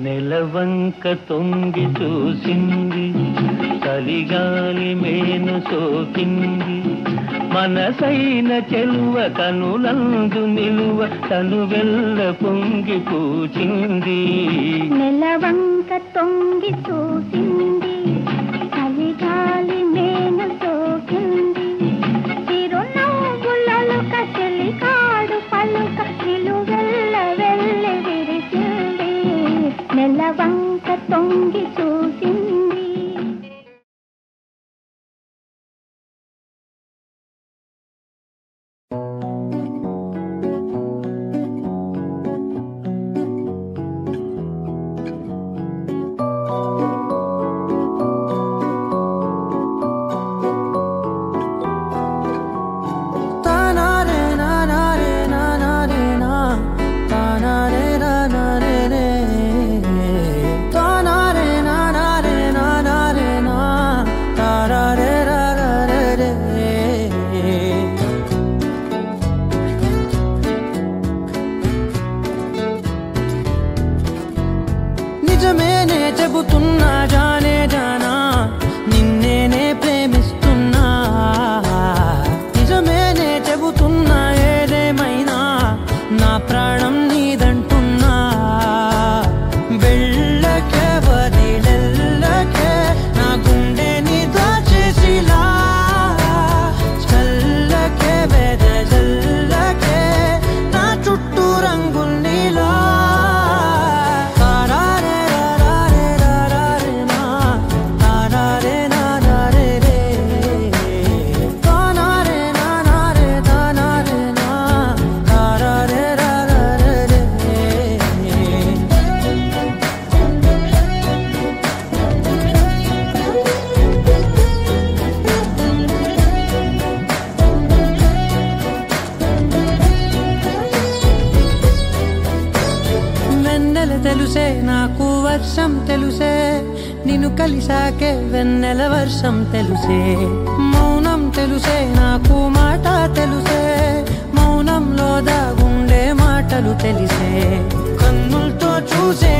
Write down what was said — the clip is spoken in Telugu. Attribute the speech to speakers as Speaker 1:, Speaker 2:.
Speaker 1: నెలవంక తొంగి చూసింది, చలిగాలి మేను సోకింది, మనసైన చెలువ కనులందు నిలువ తను వెల్ల పొంగి పూచింది.
Speaker 2: నెలవంక తొంగి చూసింది, చలిగాలి మేను సోకింది, చిరునవ్వులలుక చెలికాడు పలుక నిలువెల్ల వెళ్ళి విరిచింది. నెలవంక తొంగి చూసింది.
Speaker 3: నిజమేనే చెబుతున్నా జానే జానా, నిన్నేనే ప్రేమిస్తున్నా. నిజమేనే చెబుతున్నా ఏదేమైనా నా ప్రాణం నీదంటున్నా. వెళ్ళకే వదిలెల్లకే నా గుండెని దాచేసిలా, చల్లకే వెదజల్లకే నా చుట్టూ రంగుల్నిలా. తెలుసే నాకు వర్షం తెలుసే, నిన్ను కలిసాకే వెన్నెల వర్షం తెలుసే. మౌనం తెలుసే నాకు మాట తెలుసే, మౌనంలో దాగుండే మాటలు తెలిసే. కన్నులతో చూసే